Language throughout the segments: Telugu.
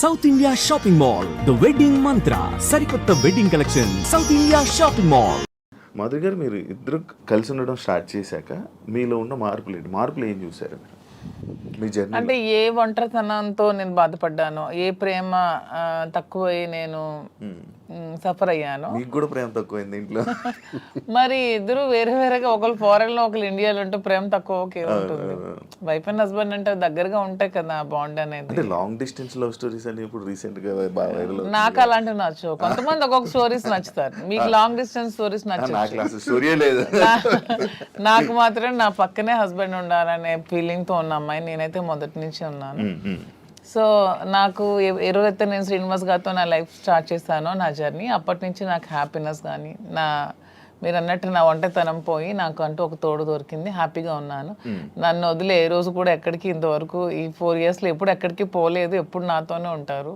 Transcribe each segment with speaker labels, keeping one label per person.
Speaker 1: South India shopping mall the wedding మంత్ర సరికొత్త wedding collection south India shopping mall.
Speaker 2: Madhuri గారు, మీరు ఇద్దరు కలిసి ఉండడం స్టార్ట్ చేశాక మీలో ఉన్న మార్పులు ఏం చూసారు మీ జర్నీ?
Speaker 3: అంటే ఏ ఒంటరితనంతో నేను బాధపడ్డానో, ఏ ప్రేమ తక్కువై నేను సఫర్ అయ్యాను.
Speaker 2: మీకు కూడా ప్రేమ తక్కువైంది ఇంట్లో?
Speaker 3: మరి ఇద్దరు వేరే వేరేగా, ఒకళ్ళు ఫారెన్ లో ఒకళ్ళు ఇండియాలో ఉంటే ప్రేమ తక్కువ ఉంటుంది. వైఫ్ అండ్ హస్బెండ్ అంటే దగ్గరగా ఉంటాయి కదా బాండ్ అనేది.
Speaker 2: అంటే లాంగ్ డిస్టెన్స్ లవ్ స్టోరీస్ అని ఇప్పుడు రీసెంట్ గా బాగా వైరల్.
Speaker 3: నాకు అలాంటివి నచ్చవు. కొంతమంది ఒక్కొక్క స్టోరీస్ నచ్చుతారు. మీకు లాంగ్ డిస్టెన్స్ స్టోరీస్ నచ్చవు.
Speaker 2: స్టోరీ లేదు.
Speaker 3: నాకు మాత్రం నా పక్కనే హస్బెండ్ ఉండాలనే ఫీలింగ్ తో ఉన్న అమ్మాయి నేనైతే మొదటి నుంచి ఉన్నాను. సో నాకు ఎవరైతే నేను శ్రీనివాస్ గారితో నా లైఫ్ స్టార్ట్ చేశానో, నా జర్నీ, అప్పటి నుంచి నాకు హ్యాపీనెస్ కానీ, మీరు అన్నట్టు నా ఒంటరితనం పోయి నాకు అంటూ ఒక తోడు దొరికింది. హ్యాపీగా ఉన్నాను. నన్ను వదిలే ఏ రోజు కూడా ఎక్కడికి ఇంతవరకు ఈ 4 yearsలో ఎప్పుడు ఎక్కడికి పోలేదు. ఎప్పుడు నాతోనే ఉంటారు.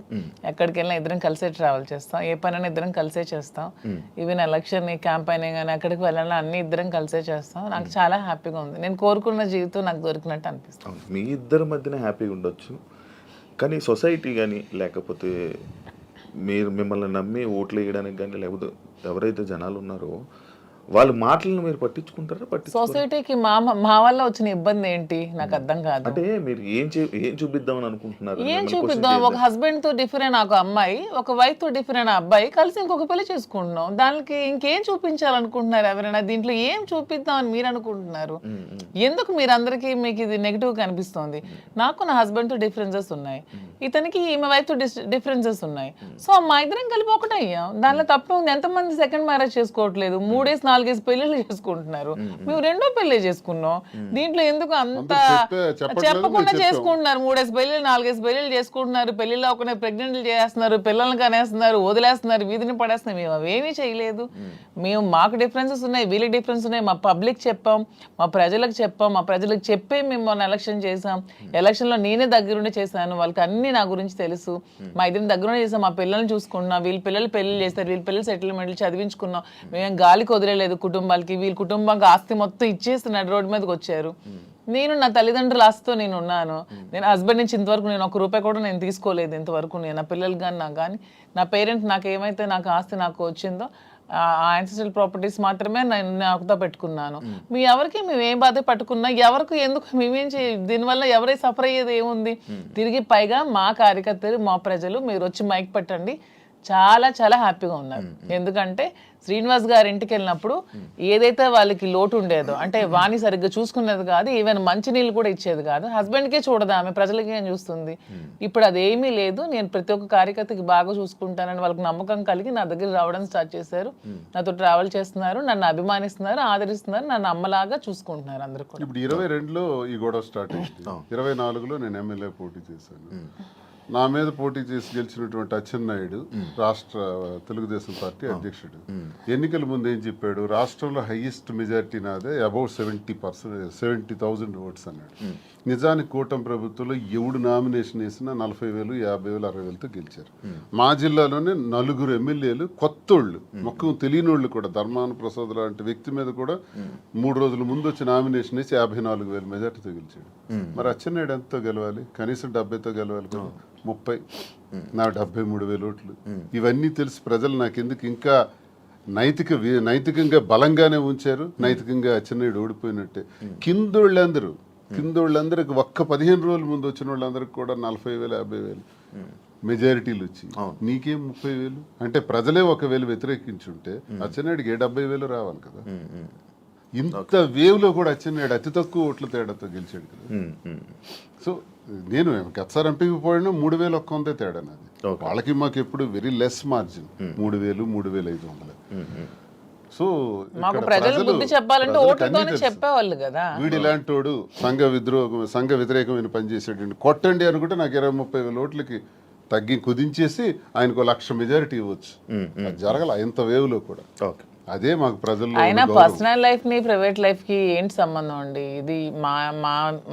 Speaker 3: ఎక్కడికి వెళ్ళినా ఇద్దరం కలిసే ట్రావెల్ చేస్తాం. ఏ పనైనా ఇద్దరం కలిసే చేస్తాం. ఈవెన్ ఎలక్షన్ క్యాంపెయినింగ్ కానీ ఎక్కడికి వెళ్ళాలని అన్ని ఇద్దరం కలిసే చేస్తాం. నాకు చాలా హ్యాపీగా ఉంది. నేను కోరుకున్న జీవితం నాకు దొరికినట్టు అనిపిస్తుంది.
Speaker 2: మీ ఇద్దరి మధ్యన హ్యాపీగా ఉండొచ్చు, కానీ సొసైటీ కానీ, లేకపోతే మీరు మిమ్మల్ని నమ్మి ఓట్లు వేయడానికి కానీ, లేకపోతే ఎవరైతే జనాలు ఉన్నారో వాళ్ళ మాటలను మీరు పట్టించుకుంటారా?
Speaker 3: సొసైటీకి మా వల్ల వచ్చిన ఇబ్బంది ఏంటి నాకు అర్థం కాదు.
Speaker 2: అంటే మీరు ఏం చూపిద్దామని అనుకుంటున్నారు?
Speaker 3: ఏం చూపిద్దాం? ఒక హస్బెండ్ తో డిఫరెంట్ ఒక అమ్మాయి, ఒక వైఫ్ తో డిఫరెంట్ అబ్బాయి కలిసి ఇంకొక పెళ్లి చేసుకుంటున్నాం. దానికి ఇంకేం చూపించాలనుకుంటున్నారు ఎవరైనా? దీంట్లో ఏం చూపిద్దాం అని మీరు అనుకుంటున్నారు? ఎందుకు మీరందరికీ మీకు ఇది నెగిటివ్ కనిపిస్తుంది? నాకు నా హస్బెండ్ తో డిఫరెన్సెస్ ఉన్నాయి, ఇతనికి ఈమె వైఫ్ తో డిఫరెన్సెస్ ఉన్నాయి. సో మా ఇద్దరం కలిపి ఒకటే అయ్యాం. దానిలో తప్పే ఉంది. ఎంతమంది సెకండ్ మ్యారేజ్ చేసుకోవట్లేదు? 3-4 పెళ్లిళ్ళు చేసుకుంటున్నారు. మేము 2వ పెళ్లి చేసుకున్నాం. దీంట్లో ఎందుకు అంత చెప్పకుండా చేసుకుంటున్నారు? 3 పెళ్లిళ్ళు 4 పెళ్లిళ్ళు చేసుకుంటున్నారు. పెళ్లిలో ఒక ప్రెగ్నెంట్లు చేస్తున్నారు, పిల్లల్ని కనేస్తున్నారు, వదిలేస్తున్నారు, వీధిని పడేస్తున్నారు. మేము అవేమీ చేయలేదు. మేము మాకు డిఫరెన్సెస్ ఉన్నాయి, వీళ్ళకి డిఫరెన్స్ ఉన్నాయి. మా పబ్లిక్ చెప్పాం, మా ప్రజలకు చెప్పాం, మా ప్రజలకు చెప్పే మేము మొన్న ఎలక్షన్ చేసాం. ఎలక్షన్లో నేనే దగ్గరుండి చేశాను. వాళ్ళకి అన్ని నా గురించి తెలుసు. మా ఇద్దరిని దగ్గరుండి చేసాం. మా పిల్లల్ని చూసుకున్నాం. వీళ్ళ పిల్లలు పెళ్లి చేస్తారు, వీళ్ళ పిల్లలు సెటిల్మెంట్లు చదివించుకున్నాం. మేము గాలికి వదిలేదు కుటుంబాలకి. వీళ్ళ కుటుంబానికి ఆస్తి మొత్తం ఇచ్చేస్తున్నాడు, రోడ్డు మీదకి వచ్చారు. నేను నా తల్లిదండ్రుల ఆస్తితో నేను ఉన్నాను. నేను హస్బెండ్ నుంచి ఇంతవరకు నేను 1 రూపాయి కూడా నేను తీసుకోలేదు ఇంతవరకు. నేను నా పిల్లలు కానీ నాకు కానీ, నా పేరెంట్స్ నాకు ఏమైతే నాకు ఆస్తి నాకు వచ్చిందో ఆ యాన్సిస్ట్రల్ ప్రాపర్టీస్ మాత్రమే నేను నాకుతో పెట్టుకున్నాను. మీ ఎవరికి మేము ఏం బాధ పట్టుకున్నా, ఎవరికి ఎందుకు మేమేం దీనివల్ల ఎవరై సఫర్ అయ్యేది ఏముంది? తిరిగి పైగా మా కార్యకర్తలు, మా ప్రజలు మీరు వచ్చి మైక్ పెట్టండి చాలా చాలా హ్యాపీగా ఉన్నారు. ఎందుకంటే శ్రీనివాస్ గారి ఇంటికి వెళ్ళినప్పుడు ఏదైతే వాళ్ళకి లోటు ఉండేదో, అంటే వాణి సరిగ్గా చూసుకునేది కాదు, ఈవెన్ మంచినీళ్ళు కూడా ఇచ్చేది కాదు. హస్బెండ్కే చూడదు ఆమె, ప్రజలకి ఏం చూస్తుంది. ఇప్పుడు అదేమీ లేదు. నేను ప్రతి ఒక్క కార్యకర్తకి బాగా చూసుకుంటానని వాళ్ళకి నమ్మకం కలిగి నా దగ్గర రావడం స్టార్ట్ చేశారు. నాతో ట్రావెల్ చేస్తున్నారు, నన్ను అభిమానిస్తున్నారు, ఆదరిస్తున్నారు, నన్ను అమ్మలాగా చూసుకుంటున్నారు అందరూ కూడా.
Speaker 4: ఇప్పుడు 22లో ఈ గొడవ స్టార్ట్ అయింది. 24లో నేను ఎమ్మెల్యే పోటీ చేశాను. నా మీద పోటీ చేసి గెలిచినటువంటి అచ్చెన్నాయుడు రాష్ట్ర తెలుగుదేశం పార్టీ అధ్యక్షుడు ఎన్నికల ముందు ఏం చెప్పాడు? రాష్ట్రంలో హైయెస్ట్ మెజారిటీ నాదే, అబౌట్ 70,000 ఓట్స్ అన్నాడు. నిజానికి కూటమి ప్రభుత్వంలో ఎవడు నామినేషన్ వేసినా 40,000, 50,000, 60,000తో గెలిచారు. మా జిల్లాలోనే 4 ఎమ్మెల్యేలు కొత్తోళ్ళు, మొక్కం తెలియనోళ్ళు కూడా, ధర్మాన ప్రసాద్ లాంటి వ్యక్తి మీద కూడా 3 రోజుల ముందు వచ్చి నామినేషన్ వేసి 54,000 మెజార్టీతో గెలిచాడు. మరి అచ్చెన్నాయుడు ఎంతో గెలవాలి? కనీసం 70తో గెలవాలి కదా. 30, నా 73,000 ఓట్లు. ఇవన్నీ తెలిసి ప్రజలు నాకెందుకు ఇంకా నైతికంగా బలంగానే ఉంచారు. నైతికంగా అచ్చెన్నాయుడు ఓడిపోయినట్టే. కిందోళ్ళందరికి ఒక్క 15 రోజుల ముందు వచ్చిన వాళ్ళందరికి కూడా 40,000, 50,000 మెజారిటీలు వచ్చి నీకేం 30,000? అంటే ప్రజలే 1,000 వ్యతిరేకించుంటే అచ్చెన్నాయుడికి 70,000 రావాలి కదా. ఇంత వేవ్లో కూడా అచ్చెన్నాయుడు అతి తక్కువ ఓట్ల తేడాతో గెలిచాడు కదా. సో నేను గతసారి ఎంపీకి పోయినా 3,100 తేడా నాది. వాళ్ళకి మాకు ఎప్పుడు వెరీ లెస్ మార్జిన్, 3,000, 3,500. సో వీడు ఇలాంటి వాడు సంఘ వ్యతిరేకమైన పని చేసేటండి, కొట్టండి అనుకుంటే నాకు 20-30,000 ఓట్లకి కుదించేసి ఆయనకు 1,00,000 మెజారిటీ ఇవ్వచ్చు. అది జరగల ఇంత వేవ్లో కూడా. అదే మాకు ప్రజల్లో.
Speaker 3: అయినా పర్సనల్ లైఫ్ ని ప్రైవేట్ లైఫ్ కి ఏంటి సంబంధం అండి? ఇది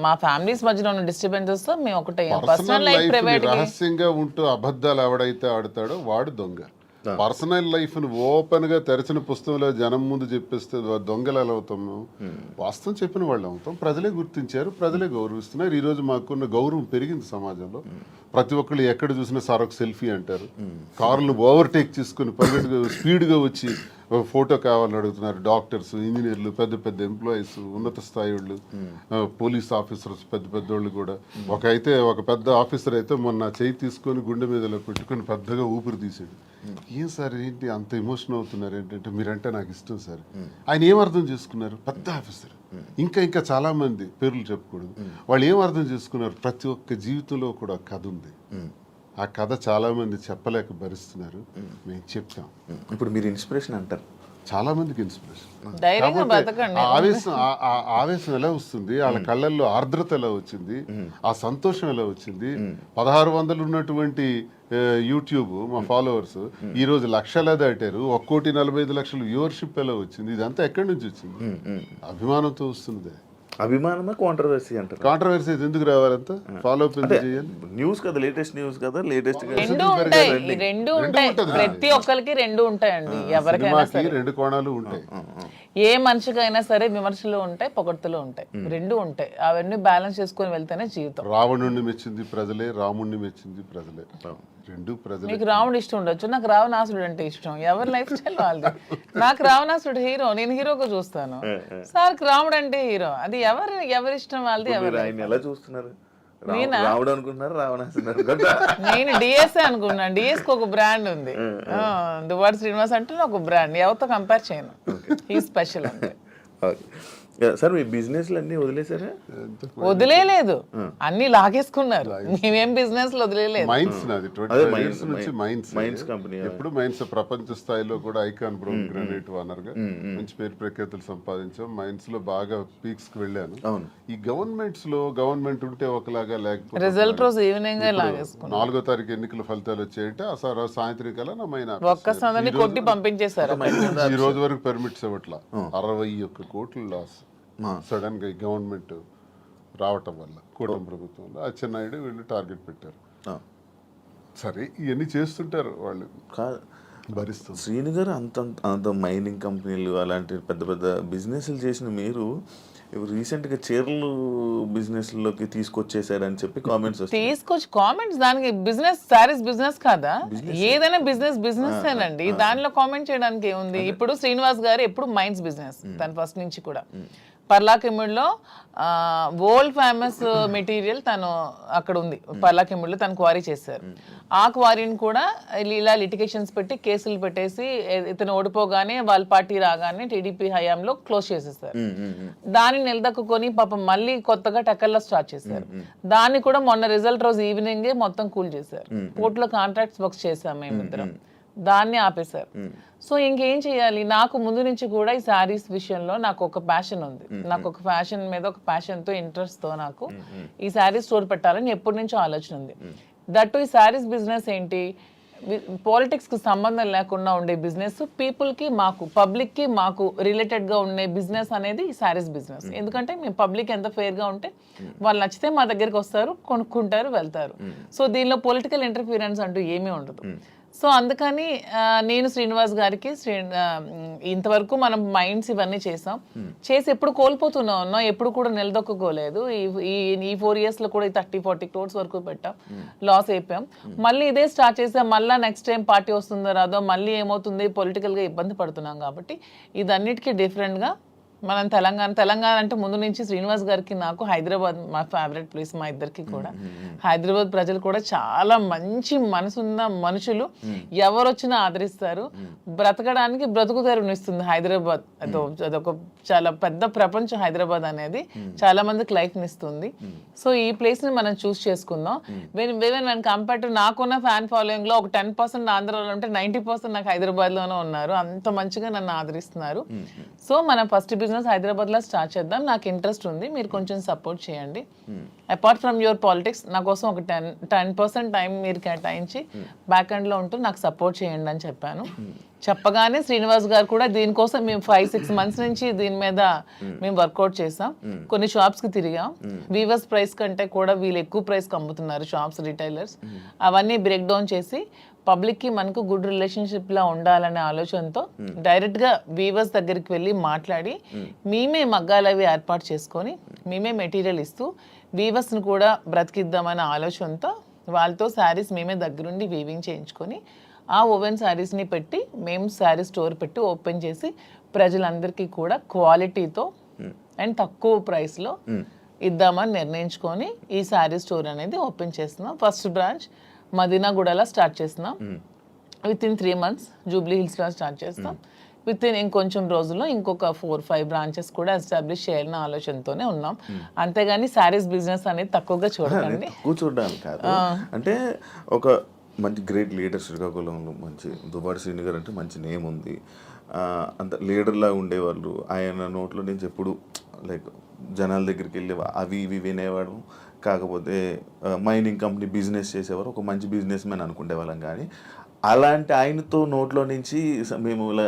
Speaker 3: మా ఫ్యామిలీస్ మధ్యలో ఉన్న డిస్టర్బెన్సెస్ తో మేము ఒకటే. పర్సనల్ లైఫ్ ప్రైవేట్
Speaker 4: రహస్యంగా ఉంటూ అబద్ధాలు ఎవడైతే ఆడతాడో వాడు దొంగ. పర్సనల్ లైఫ్ ను ఓపెన్ గా తెరచిన పుస్తకంలో జనం ముందు చెప్పేస్తే దొంగలు ఎలా అవుతాము? వాస్తవం చెప్పిన వాళ్ళు అవుతాం. ప్రజలే గుర్తించారు, ప్రజలే గౌరవిస్తున్నారు. ఈ రోజు మాకున్న గౌరవం పెరిగింది సమాజంలో. ప్రతి ఒక్కళ్ళు ఎక్కడ చూసినా సార్ ఒక సెల్ఫీ అంటారు. కార్లు ఓవర్టేక్ చేసుకుని పరిగెట్టుగా స్పీడ్గా వచ్చి ఫోటో కావాలని అడుగుతున్నారు. డాక్టర్స్, ఇంజనీర్లు, పెద్ద పెద్ద ఎంప్లాయీస్, ఉన్నత స్థాయి వాళ్ళు, పోలీస్ ఆఫీసర్స్, పెద్ద పెద్దోళ్ళు కూడా. ఒక పెద్ద ఆఫీసర్ అయితే మొన్న చేయి తీసుకొని గుండె మీదలో పెట్టుకొని పెద్దగా ఊపిరి తీసాడు. ఏం సార్ ఏంటి అంత ఎమోషన్ అవుతున్నారు ఏంటంటే, మీరంటే నాకు ఇష్టం సార్. ఆయన ఏం అర్థం చేసుకున్నారు? పెద్ద ఆఫీసర్. ఇంకా చాలా మంది పేర్లు చెప్పకూడదు. వాళ్ళు ఏం అర్థం చేసుకున్నారు? ప్రతి ఒక్క జీవితంలో కూడా కథ ఉంది. ఆ కథ చాలా మంది చెప్పలేక భరిస్తున్నారు. మేము చెప్తాం.
Speaker 2: ఇప్పుడు మీరు ఇన్స్పిరేషన్ అంటారు,
Speaker 4: చాలా మందికి ఇన్స్పిరేషన్.
Speaker 3: ధైర్యంగా బతకండి.
Speaker 4: ఆవేశం ఎలా వస్తుంది? వాళ్ళ కళ్ళల్లో ఆర్ద్రత ఎలా వచ్చింది? ఆ సంతోషం ఎలా వచ్చింది? 1600 ఉన్నటువంటి యూట్యూబ్ మా ఫాలోవర్స్ ఈ రోజు లక్షలా దాటారు. 1,45,00,000 వ్యూవర్షిప్ ఎలా వచ్చింది? ఇదంతా ఎక్కడి నుంచి వచ్చింది? అభిమానంతో వస్తుంది.
Speaker 2: అభిమానమా కాంట్రవర్సీ అంటారు?
Speaker 4: కాంట్రవర్సీ ఎందుకు రావాలంతా? ఫాలో అప్ ఎందుకు చేయాలి?
Speaker 2: న్యూస్ కదా, లేటెస్ట్ న్యూస్ కదా, లేటెస్ట్
Speaker 3: రెండు ఉంటాయి, ఈ రెండు ఉంటాయి. ప్రతి ఒక్కరికి రెండు ఉంటాయండి. ఎవరికైనా సరే
Speaker 4: రెండు కోణాలు ఉంటాయి.
Speaker 3: ఏ మనిషికైనా సరే విమర్శలు ఉంటాయి, పొగడ్తలు ఉంటాయి, రెండు ఉంటాయి. అవన్నీ బ్యాలెన్స్ చేసుకొని వెళ్తేనే జీవితం.
Speaker 4: రావణుణ్ణి మెచ్చింది ప్రజలే, రాముణ్ణి మెచ్చింది ప్రజలే. రెండు ప్రజలే.
Speaker 3: మీకు రావణుడు ఇష్టం ఉండొచ్చు, నాకు రావణాసుడు అంటే ఇష్టం. ఎవరి లైఫ్ స్టైల్ వాళ్ళది. నాకు రావణాసుడు హీరో, నేను హీరోగా చూస్తాను. సార్ రాముడు అంటే హీరో. అది ఎవరి ఇష్టం వాళ్ళది.
Speaker 2: ఆయన ఎలా చూస్తున్నారు? రాముడు అనుకుంటున్నారు, రావణాసుడు?
Speaker 3: నేను డిఎస్ఏ అనుకున్నాను. డిఎస్ కి ఒక బ్రాండ్ ఉంది, దువ్వాడ శ్రీనివాస్ అంటే ఒక బ్రాండ్. ఎవరితో కంపేర్ చేయను. ఈ స్పెషల్ అంటే.
Speaker 2: సార్ మీ బిజినెస్లు అన్ని వదిలేసారా?
Speaker 3: వదిలేదు, అన్ని లాగేసుకున్నారు. మేమేం బిజినెస్ వదిలేదు.
Speaker 4: మైన్స్ నాది 25 years నుంచి
Speaker 2: మైన్స్ కంపెనీ.
Speaker 4: ఎప్పుడు మైన్స్ ప్రపంచ స్థాయిలో కూడా ఐకాన్ బ్రౌన్ గ్రానైట్ ఓనర్ గా మంచి పేరు ప్రఖ్యాతులు సంపాదించాం. మైన్స్ లో బాగా పీక్స్ కి వెళ్ళాను. ఈ గవర్నమెంట్స్ లో గవర్నమెంట్ ఉంటే ఒకలాగా, లేకపోతే
Speaker 3: రిజల్ట్ రోజు ఈవినింగ్ లాగేసుకున్నాను.
Speaker 4: 4వ తారీఖు ఎన్నికల ఫలితాలు వచ్చాయంటే ఆ సాయంత్రం కల్లా నా మైన్
Speaker 3: ఒక్క సందని కొట్టి పంపించేశారు.
Speaker 4: ఈ రోజు వరకు పర్మిట్స్ ఇవ్వట్లా. 61 కోట్లు లాస్ సడన్ గా గవర్నమెంట్ రావటం వల్ల, కూటమి ప్రభుత్వంలో అచ్చెన్నాయుడు వీళ్ళు టార్గెట్ పెట్టారు. సరే ఇవన్నీ చేస్తుంటారు వాళ్ళు, భరిస్తారు.
Speaker 2: శ్రీను గారు అంత మైనింగ్ కంపెనీలు అలాంటి పెద్ద పెద్ద బిజినెస్లు చేసిన మీరు రీసెంట్గా చీరలు బిజినెస్లోకి తీసుకొచ్చేసారని చెప్పి కామెంట్స్
Speaker 3: కామెంట్స్. దానికి బిజినెస్, సారీస్ బిజినెస్ కాదా? ఏదైనా బిజినెస్ ఏనండి. దానిలో కామెంట్ చేయడానికి ఏముంది? ఇప్పుడు శ్రీనివాస్ గారు ఎప్పుడు మైన్స్ బిజినెస్, తను ఫస్ట్ నుంచి కూడా. పర్లాకిముడిలో వరల్డ్ ఫేమస్ మెటీరియల్ తను అక్కడ ఉంది. పర్లాకిముడిలో తను క్వారీ చేశారు. ఆ క్వారీని కూడా ఇలా లిటిగేషన్స్ పెట్టి కేసులు పెట్టేసి ఇతను ఓడిపోగానే వాళ్ళ పార్టీ రాగానే టీడీపీ హయాంలో క్లోజ్ చేసేసారు. దాన్ని నిలదక్కుని పాపం మళ్ళీ కొత్తగా టెక్కల్లో స్టార్ట్ చేశారు. దాన్ని కూడా మొన్న రిజల్ట్ రోజు ఈవినింగే మొత్తం కూల్ చేశారు. పోర్టులో కాంట్రాక్ట్స్ వర్క్స్ చేశాం మేమిద్దరం. దాన్ని ఆపేశారు. సో ఇంకేం చేయాలి? నాకు ముందు నుంచి కూడా ఈ శారీస్ విషయంలో నాకు ఒక ప్యాషన్ ఉంది. నాకు ఒక ఫ్యాషన్ మీద ఒక ప్యాషన్తో, ఇంట్రెస్ట్తో నాకు ఈ శారీస్ స్టోర్ పెట్టాలని ఎప్పటి నుంచో ఆలోచన ఉంది. దట్టు ఈ శారీస్ బిజినెస్ ఏంటి, పాలిటిక్స్కి సంబంధం లేకుండా ఉండే బిజినెస్, పీపుల్కి మాకు, పబ్లిక్కి మాకు రిలేటెడ్గా ఉండే బిజినెస్ అనేది ఈ శారీస్ బిజినెస్. ఎందుకంటే మేము పబ్లిక్ ఎంత ఫెయిర్గా ఉంటే వాళ్ళు నచ్చితే మా దగ్గరికి వస్తారు, కొనుక్కుంటారు, వెళ్తారు. సో దీనిలో పొలిటికల్ ఇంటర్ఫీరెన్స్ అంటూ ఏమీ ఉండదు. సో అందుకని నేను శ్రీనివాస్ గారికి ఇంతవరకు మనం మైండ్స్ ఇవన్నీ చేసాం, చేసి ఎప్పుడు కోల్పోతూనే ఉన్నాం, ఎప్పుడు కూడా నిలదొక్కుకోలేదు. ఈ 4 years లో కూడా 30-40 crores వరకు పెట్టాం, లాస్ అయిపోయాం. మళ్ళీ ఇదే స్టార్ట్ చేసాం. మళ్ళీ నెక్స్ట్ టైం పార్టీ వస్తుందో రాదో, మళ్ళీ ఏమవుతుంది, పొలిటికల్గా ఇబ్బంది పడుతున్నాం. కాబట్టి ఇదన్నిటికీ డిఫరెంట్గా మనం తెలంగాణ అంటే ముందు నుంచి శ్రీనివాస్ గారికి నాకు హైదరాబాద్ మా ఫేవరెట్ ప్లేస్, మా ఇద్దరికి కూడా. హైదరాబాద్ ప్రజలు కూడా చాలా మంచి మనసున్న మనుషులు, ఎవరు వచ్చినా ఆదరిస్తారు. బ్రతకడానికి బ్రతుకు తెరునిస్తుంది హైదరాబాద్. అదొక చాలా పెద్ద ప్రపంచం హైదరాబాద్ అనేది, చాలా మందికి లైఫ్ని ఇస్తుంది. సో ఈ ప్లేస్ని మనం చూస్ చేసుకుందాం. వెన్ కంపేర్ టు నాకున్న ఫ్యాన్ ఫాలోయింగ్లో ఒక 10% ఆంధ్రాలో ఉంటే 90% నాకు హైదరాబాద్లోనే ఉన్నారు. అంత మంచిగా నన్ను ఆదరిస్తున్నారు. సో మనం ఫస్ట్ బిజినెస్ హైదరాబాద్లో స్టార్ట్ చేద్దాం. నాకు ఇంట్రెస్ట్ ఉంది, మీరు కొంచెం సపోర్ట్ చేయండి. అపార్ట్ ఫ్రమ్ యువర్ పాలిటిక్స్ నా కోసం ఒక 10% టైం మీరు కేటాయించి బ్యాక్ ఎండ్లో ఉంటూ నాకు సపోర్ట్ చేయండి అని చెప్పాను. చెప్పగానే శ్రీనివాస్ గారు కూడా దీనికోసం మేము 5-6 months నుంచి దీని మీద మేము వర్కౌట్ చేసాం. కొన్ని షాప్స్కి తిరిగాం. వీవర్స్ ప్రైస్ కంటే కూడా వీళ్ళు ఎక్కువ ప్రైస్కి అమ్ముతున్నారు షాప్స్, రిటైలర్స్. అవన్నీ బ్రేక్ డౌన్ చేసి పబ్లిక్కి మనకు గుడ్ రిలేషన్షిప్లా ఉండాలనే ఆలోచనతో డైరెక్ట్గా వీవర్స్ దగ్గరికి వెళ్ళి మాట్లాడి మేమే మగ్గాలు అవి ఏర్పాటు చేసుకొని మేమే మెటీరియల్ ఇస్తూ వీవర్స్ని కూడా బ్రతికిద్దామనే ఆలోచనతో వాళ్ళతో శారీస్ మేమే దగ్గరుండి వీవింగ్ చేయించుకొని ఆ ఓవెన్ శారీస్ని పెట్టి మేము శారీ స్టోర్ పెట్టి ఓపెన్ చేసి ప్రజలందరికీ కూడా క్వాలిటీతో అండ్ తక్కువ ప్రైస్లో ఇద్దామని నిర్ణయించుకొని ఈ శారీ స్టోర్ అనేది ఓపెన్ చేస్తున్నాం. ఫస్ట్ బ్రాంచ్ మదీనాగూడలో స్టార్ట్ చేస్తున్నాం. విత్ ఇన్ 3 months జూబ్లీ హిల్స్లో స్టార్ట్ చేస్తాం. విత్ ఇన్ ఇంకొంచెం రోజుల్లో ఇంకొక 4-5 బ్రాంచెస్ కూడా ఎస్టాబ్లిష్ చేయాలన్న ఆలోచనతోనే ఉన్నాం. అంతేగాని శారీస్ బిజినెస్ అనేది తక్కువగా చూడండి.
Speaker 2: కూర్చోడానికి కాదు, అంటే ఒక మంచి గ్రేట్ లీడర్ శ్రీకాకుళంలో మంచి దువ్వాడ శ్రీని గారు అంటే మంచి నేమ్ ఉంది. అంత లీడర్లా ఉండేవాళ్ళు. ఆయన నోట్లో నుంచి ఎప్పుడు లైక్ జనాల దగ్గరికి వెళ్ళి అవి ఇవి వినేవాడు. కాకపోతే మైనింగ్ కంపెనీ బిజినెస్ చేసేవారు, ఒక మంచి బిజినెస్ మ్యాన్ అనుకునే వాళ్ళం. కానీ అలాంటి ఆయనతో నోట్లో నుంచి మేము ఇలా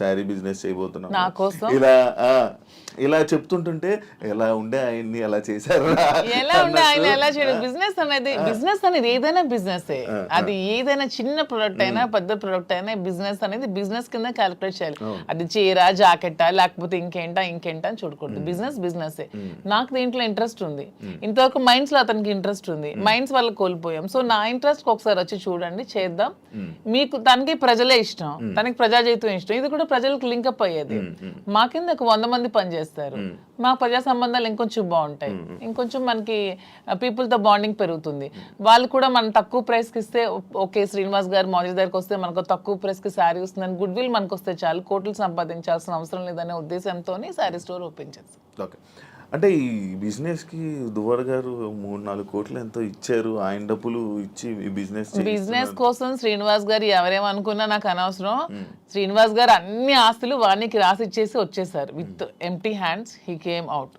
Speaker 2: శారీ బిజినెస్ చేయబోతున్నాం ఇలా చెప్తుంటుంటే ఎలా ఉండే ఆయన్ని ఎలా చేశారు,
Speaker 3: ఎలా ఉండే ఆయన ఎలా చేయడం. బిజినెస్ అనేది ఏదైనా బిజినెస్, అది ఏదైనా చిన్న ప్రొడక్ట్ అయినా పెద్ద ప్రొడక్ట్ అయినా బిజినెస్ అనేది బిజినెస్ కింద క్యాలిక్యులేట్ చేయాలి. అది చీర జాకెట్టా లేకపోతే ఇంకేంటా అని చూడకూడదు. బిజినెస్ నాకు దీంట్లో ఇంట్రెస్ట్ ఉంది. ఇంతవరకు మైండ్స్ లో అతనికి ఇంట్రెస్ట్ ఉంది, మైండ్స్ వల్ల కోల్పోయాం. సో నా ఇంట్రెస్ట్ ఒకసారి వచ్చి చూడండి, చేద్దాం. మీకు తనకి ప్రజలే ఇష్టం, తనకి ప్రజాజీవితం ఇష్టం, ఇది కూడా ప్రజలకు లింకప్ అయ్యేది. మా కింద 100 మంది పనిచేస్తారు, మా ప్రజా సంబంధాలు ఇంకొంచెం బాగుంటాయి, ఇంకొంచెం మనకి పీపుల్ తో బాండింగ్ పెరుగుతుంది. వాళ్ళు కూడా మనం తక్కువ ప్రైస్ కి ఇస్తే ఓకే, శ్రీనివాస్ గారు మౌజీ దగ్గరికి వస్తే మనకు తక్కువ ప్రైస్ కి శారీ వస్తుందని గుడ్ విల్ మనకు వస్తే చాలు, కోట్లు సంపాదించాల్సిన అవసరం లేదనే ఉద్దేశంతో శారీ స్టోర్ ఓపెన్ చేస్తాం.
Speaker 2: ఓకే, అంటే ఈ బిజినెస్కి దువ్వాడ గారు 3-4 కోట్లు ఎంతో ఇచ్చారు. ఆయన డబ్బులు ఇచ్చి ఈ బిజినెస్
Speaker 3: కోసం శ్రీనివాస్ గారు ఎవరేమనుకున్నా నాకు అనవసరం. శ్రీనివాస్ గారు అన్ని ఆస్తులు వానికి రాసి ఇచ్చేసి వచ్చేసారు. With empty hands he came out.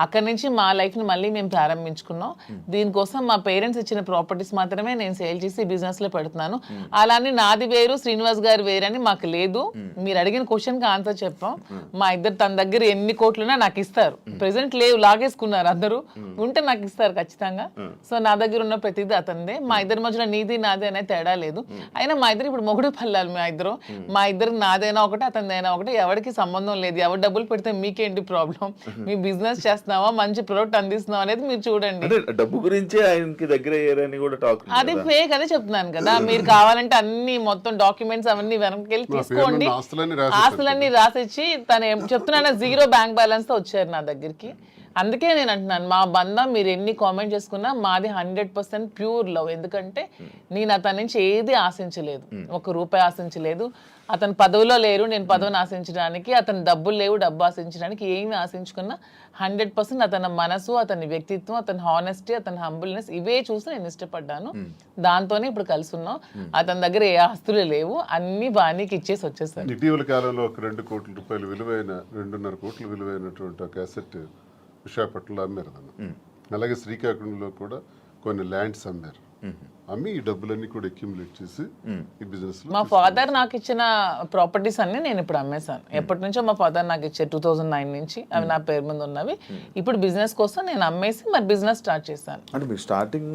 Speaker 3: అక్కడి నుంచి మా లైఫ్ని మళ్ళీ మేము ప్రారంభించుకున్నాం. దీనికోసం మా పేరెంట్స్ ఇచ్చిన ప్రాపర్టీస్ మాత్రమే నేను సేల్ చేసి బిజినెస్లో పెడుతున్నాను. అలానే నాది వేరు శ్రీనివాస్ గారు వేరని మాకు లేదు. మీరు అడిగిన క్వశ్చన్కి ఆన్సర్ చెప్పాం. మా ఇద్దరు తన దగ్గర ఎన్ని కోట్లున్నా నాకు ఇస్తారు. ప్రెసెంట్ లేవు, లాగేసుకున్నారు అందరూ. ఉంటే నాకు ఇస్తారు ఖచ్చితంగా. సో నా దగ్గర ఉన్న ప్రతిదీ అతనిదే. మా ఇద్దరి మధ్యలో నీది నాది అనే తేడా లేదు. అయినా మా ఇద్దరు ఇప్పుడు మొగుడు పల్లాలి. మా ఇద్దరు నాదైనా ఒకటి అతనిదైనా ఒకటి, ఎవరికి సంబంధం లేదు. ఎవరు డబ్బులు పెడితే మీకేంటి ప్రాబ్లం? మీ బిజినెస్ చేస్తున్నావా, మంచి ప్రొడక్ట్ అందిస్తున్నావా అనేది మీరు చూడండి.
Speaker 2: డబ్బు గురించి ఆయనకి దగ్గర అయ్యారని కూడా టాక్.
Speaker 3: అది ఫేక్ అదే చెప్తున్నాను కదా. మీరు కావాలంటే అన్ని మొత్తం డాక్యుమెంట్స్ అవన్నీ వెనక్కి వెళ్ళి తీసుకోండి. ఆస్తులన్నీ రాసిచ్చి తను చెప్తున్నాను 0 బ్యాంక్ బ్యాలెన్స్ తో వచ్చారు నా దగ్గరికి. అందుకే నేను అంటున్నాను, మా బంధం మీరు ఎన్ని కామెంట్ చేసుకున్నా మాది 100% ప్యూర్ లవ్. ఎందుకంటే నేను అతని నుంచి ఏది ఆశించలేదు, 1 రూపాయి ఆశించలేదు. అతను పదవిలో లేరు, నేను పదవిని ఆశించడానికి. అతను డబ్బులు లేవు, డబ్బు ఆశించడానికి. ఏమి ఆశించుకున్నా 100% అతని మనసు, అతని వ్యక్తిత్వం, అతని హానెస్టీ, అతని హంబుల్నెస్ ఇవే చూసి నేను ఇష్టపడ్డాను. దాంతోనే ఇప్పుడు కలిసి ఉన్నాం. అతని దగ్గర ఏ ఆస్తులు లేవు, అన్ని బాణీకి ఇచ్చేసి వచ్చేసారు.
Speaker 4: ఇటీవల కాలంలో ఒక 2 కోట్ల రూపాయలు విలువైన 2.5 కోట్ల విలువైనటువంటి ఒక అసెట్ విశాఖపట్నంలో అమ్మారు. అలాగే శ్రీకాకుళంలో కూడా కొన్ని ల్యాండ్స్ అమ్మారు. అమ్మి ఈ డబ్బులన్నీ కూడా అక్యుములేట్ చేసి ఈ బిజినెస్.
Speaker 3: మా ఫాదర్ నాకు ఇచ్చిన ప్రాపర్టీస్ అన్ని నేను ఇప్పుడు అమ్మేశాను. ఎప్పటి నుంచో మా ఫాదర్ నాకు ఇచ్చే 2009 నుంచి అవి నా పేరు మీద ఉన్నవి. ఇప్పుడు బిజినెస్ కోసం నేను అమ్మేసి మరి బిజినెస్ స్టార్ట్ చేశాను.
Speaker 2: అంటే మీరు స్టార్టింగ్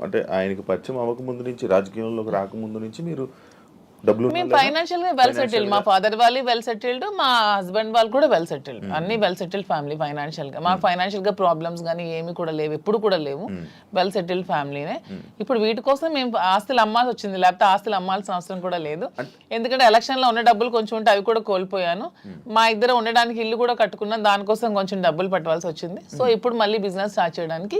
Speaker 2: అంటే ఆయనకి పరిచయం అవ్వకముందు నుంచి, రాజకీయంలోకి రాకముందు నుంచి మీరు
Speaker 3: మేము ఫైనాన్షియల్ గా వెల్ సెటిల్డ్. మా ఫాదర్ వాళ్ళు వెల్ సెటిల్డ్, మా హస్బెండ్ వాళ్ళు కూడా వెల్ సెటిల్డ్. అన్ని వెల్ సెటిల్డ్ ఫ్యామిలీ ఫైనాన్షియల్ గా. మాకు ఫైనాన్షియల్ గా ప్రాబ్లమ్స్ కానీ ఏమి కూడా లేవు, ఎప్పుడు కూడా లేవు. వెల్ సెటిల్డ్ ఫ్యామిలీనే. ఇప్పుడు వీటి కోసం మేము ఆస్తులు అమ్మాల్సి వచ్చింది, లేకపోతే ఆస్తులు అమ్మాల్సిన అవసరం కూడా లేదు. ఎందుకంటే ఎలక్షన్ లో ఉన్న డబ్బులు కొంచెం ఉంటే అవి కూడా కోల్పోయాను. మా ఇద్దరు ఉండడానికి ఇల్లు కూడా కట్టుకున్నాం, దానికోసం కొంచెం డబ్బులు పెట్టవలసి వచ్చింది. సో ఇప్పుడు మళ్ళీ బిజినెస్ స్టార్ట్ చేయడానికి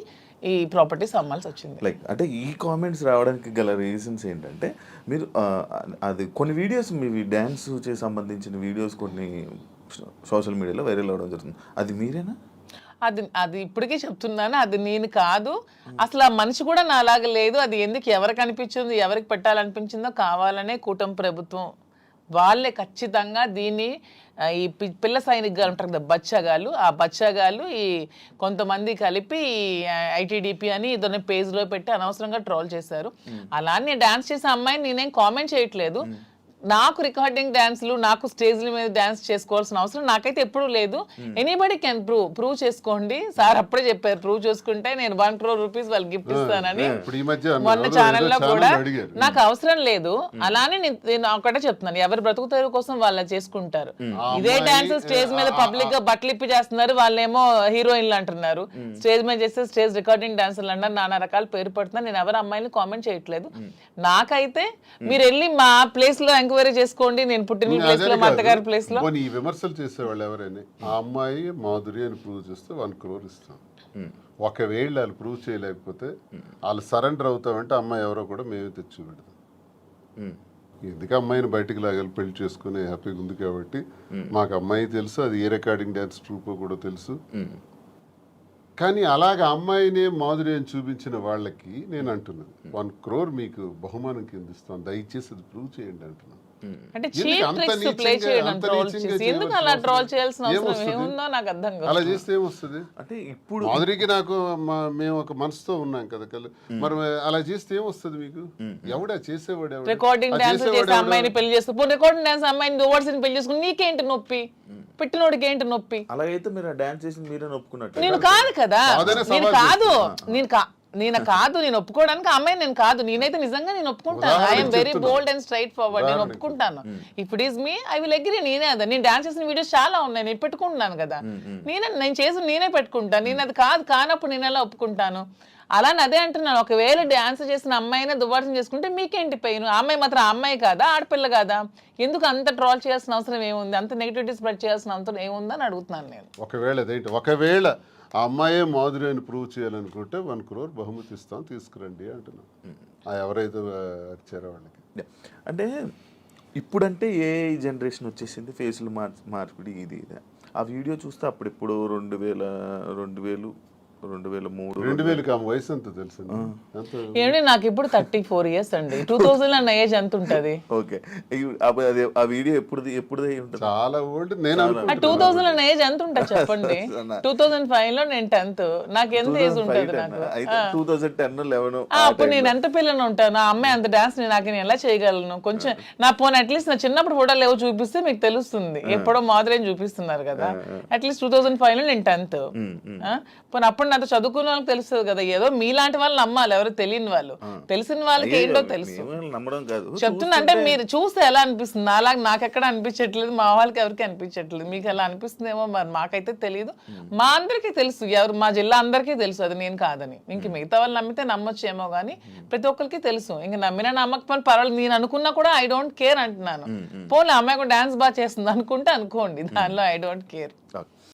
Speaker 3: ఈ ప్రాపర్టీస్ అమ్మాల్సి వచ్చింది.
Speaker 2: లైక్ అంటే ఈ కామెంట్స్ రావడానికి గల రీజన్స్ ఏంటంటే, మీరు అది కొన్ని వీడియోస్ మీ డ్యాన్స్ చేసి సంబంధించిన వీడియోస్ కొన్ని సోషల్ మీడియాలో వైరల్ అవ్వడం జరుగుతుంది. అది మీరేనా?
Speaker 3: అది ఇప్పటికీ చెప్తున్నాను, అది నేను కాదు. అసలు ఆ మనిషి కూడా నా అలాగ లేదు. అది ఎందుకు ఎవరికి అనిపించిందో, ఎవరికి పెట్టాలనిపించిందో కావాలనే కూటమి ప్రభుత్వం వాళ్ళే ఖచ్చితంగా దీన్ని ఈ పిల్ల సైనికులు ఉంటారు కదా, బచ్చగాళ్ళు, ఆ బచ్చగాళ్ళు ఈ కొంతమంది కలిపి ఐటీడీపీ అని ఇదొన్న పేజ్లో పెట్టి అనవసరంగా ట్రోల్ చేశారు. అలానే డాన్స్ చేసే అమ్మాయిని నేనేం కామెంట్ చేయట్లేదు. నాకు రికార్డింగ్ డాన్స్లు నాకు స్టేజ్ల మీద డాన్స్ చేసుకోవాల్సిన అవసరం నాకైతే ఎప్పుడూ లేదు. ఎనీబడి కెన్ ప్రూవ్ చేసుకోండి. సార్ అప్పుడే చెప్పారు ప్రూవ్ చేసుకుంటే నేను 1 crore rupees వాళ్ళకి గిఫ్ట్ ఇస్తానని.
Speaker 4: ఇప్పుడు ఈ మధ్య
Speaker 3: మొన్న ఛానల్లో కూడా
Speaker 4: అడిగారు.
Speaker 3: నాకు అవసరం లేదు. అలానే నేను ఒకటే చెప్తున్నాను, ఎవరి బ్రతుకు తెరువు కోసం వాళ్ళు చేసుకుంటారు. ఇదే డాన్స్ స్టేజ్ మీద పబ్లిక్ గా బట్టలు ఇప్పి చేస్తున్నారు, వాళ్ళేమో హీరోయిన్లు అంటున్నారు. స్టేజ్ మీద చేస్తే స్టేజ్ రికార్డింగ్ డాన్సర్లు అన్నారు, నానా రకాల పేరు పడుతున్నారు. నేను ఎవరు అమ్మాయిని కామెంట్ చేయట్లేదు. నాకైతే మీరు వెళ్ళి మా ప్లేస్ లో ఎంక్వైరీ చేసుకోండి, నేను పుట్టిన ప్లేస్ లో మా అత్తగారి ప్లేస్ లో.
Speaker 4: ఈ విమర్శలు చేసేవాళ్ళు ఎవరైనా ఆ అమ్మాయి మాధురి అని ప్రూవ్ చేస్తే 1 crore ఇస్తాం. ఒకవేళ వాళ్ళు ప్రూవ్ చేయలేకపోతే వాళ్ళు సరెండర్ అవుతామంటే అమ్మాయి ఎవరో కూడా మేమే తెచ్చి పెడతాం. ఎందుకు అమ్మాయిని బయటికి లాగాలి, పెళ్లి చేసుకుని హ్యాపీగా ఉంది కాబట్టి. మాకు అమ్మాయి తెలుసు, అది ఏ రికార్డింగ్ డ్యాన్స్ ట్రూపో కూడా తెలుసు. కానీ అలాగ అమ్మాయినే మాధురి అని చూపించిన వాళ్ళకి నేను అంటున్నాను 1 crore మీకు బహుమానం కింద ఇస్తాను, దయచేసి అది ప్రూవ్ చేయండి అంటున్నాను.
Speaker 3: అంటే చీప్ ట్రిక్స్ ప్లే చేయడం, ట్రోల్ చేసి ఎందుకు అలా ట్రోల్ చేయాల్సిన అవసరం ఏముందో నాకు అర్థం కాదు.
Speaker 4: అలా చేస్తే ఏమొస్తుంది?
Speaker 2: అంటే ఇప్పుడు
Speaker 4: మాధురికి నాకు మేము ఒక మనసుతో ఉన్నాం కదా, మరి అలా చేస్తే ఏమొస్తుంది మీకు? ఎవడా చేసేవాడు?
Speaker 3: రికార్డింగ్ డాన్స్ చేసే అమ్మాయిని పెళ్లి చేసుకుని రికార్డింగ్ డాన్స్ అమ్మాయిని ఓవర్సీని పెళ్లి చేసుకుని నీకేంటి నొప్పి? పెట్టినోడికి ఏంటి నొప్పి?
Speaker 2: అలాగైతే మీరు డాన్స్ చేసి మీరే ఒప్పుకున్నట్టు.
Speaker 3: నేను కాదు కదా, నేను ఒప్పుకోవడానికి అమ్మాయి నేను కాదు. నేనైతే నిజంగా నేను ఒప్పుకుంటాను. I'm very bold and straight forward. నేను ఒప్పుకుంటాను. If it is me I will agree. నేనే అదా, నేను డాన్స్ చేసిన వీడియోస్ చాలా ఉన్నాయి, నేను పెట్టుకుంటున్నాను కదా. నేను చేసి నేనే పెట్టుకుంటాను. నేను అది కానప్పుడు నేను ఎలా ఒప్పుకుంటాను? అలానే అదే అంటున్నాను, ఒకవేళ డాన్స్ చేసిన అమ్మాయినే దువ్వాసం చేసుకుంటే మీకేంటి పెయిన్? అమ్మాయి మాత్రం అమ్మాయి కాదా, ఆడపిల్ల కాదా? ఎందుకు అంత ట్రోల్ చేయాల్సిన అవసరం ఏముంది? అంత నెగిటివిటీ స్ప్రెడ్ చేయాల్సిన అవసరం ఏముందని అడుగుతున్నాను నేను.
Speaker 4: ఒకవేళ ఆ అమ్మాయే మాధురి అని ప్రూవ్ చేయాలనుకుంటే 1 crore బహుమతి ఇస్తాం, తీసుకురండి అంటున్నాం. ఎవరైతే వచ్చారో వాళ్ళకి.
Speaker 2: అంటే ఇప్పుడంటే ఏ జనరేషన్ వచ్చేసింది, ఫేసులు మార్పిడి ఇది. ఆ వీడియో చూస్తే అప్పుడెప్పుడు 2003
Speaker 4: 2000 ఆమె వయసు ఎంత తెలుసు?
Speaker 3: ఏమండి నాకు ఇప్పుడు 34 years అండి. 2000 అన్న ఏజ్ ఎంత ఉంటది?
Speaker 2: ఓకే, ఆ వీడియో ఎప్పుడు
Speaker 4: చాలా ఓల్డ్. నేను
Speaker 3: 2000 అన్న ఏజ్ ఎంత ఉంటుంది చెప్పండి? 2005 లో నేను 10th. నాకు ఎంత ఏజ్ ఉంటుంది? నాకు
Speaker 2: 2010-11
Speaker 3: అప్పుడు నేను ఎంత పిల్లని ఉంటాను? ఆ అమ్మాయి అంత డాన్స్ నేను ఎలా చేయగలను? కొంచెం నా పోనీ అట్లీస్ట్ నా చిన్నప్పుడు ఫోటోలు ఏవో చూపిస్తే మీకు తెలుస్తుంది. ఎప్పుడో మాదిరి చూపిస్తున్నారు కదా. అట్లీస్ట్ 2005 లో నేను 10th. పోనీ అప్పుడు నాతో చదువుకున్న వాళ్ళకి తెలుస్తుంది కదా. ఏదో మీలాంటి వాళ్ళు నమ్మాలి, ఎవరు తెలియని వాళ్ళు. తెలిసిన వాళ్ళకి ఏంటో తెలుసు. చెప్తున్నా అంటే మీరు చూస్తే ఎలా అనిపిస్తుంది? అలాగే నాకు ఎక్కడ అనిపించట్లేదు, మా వాళ్ళకి ఎవరికి అనిపించట్లేదు. మీకు ఎలా అనిపిస్తుందేమో మరి, మాకైతే తెలియదు. మా అందరికీ తెలుసు, ఎవరు మా జిల్లా అందరికీ తెలుసు అది నేను కాదని. ఇంక మిగతా వాళ్ళు నమ్మితే నమ్మొచ్చేమో కానీ ప్రతి ఒక్కరికి తెలుసు. ఇంక నమ్మినా నమ్మకపోయినా పర్వాలేదు, నేను అనుకున్నా కూడా ఐ డోంట్ కేర్ అంటున్నాను. పోనీ అమ్మాయి కూడా డాన్స్ బాగా చేస్తుంది అనుకుంటే అనుకోండి, దానిలో ఐ డోంట్ కేర్.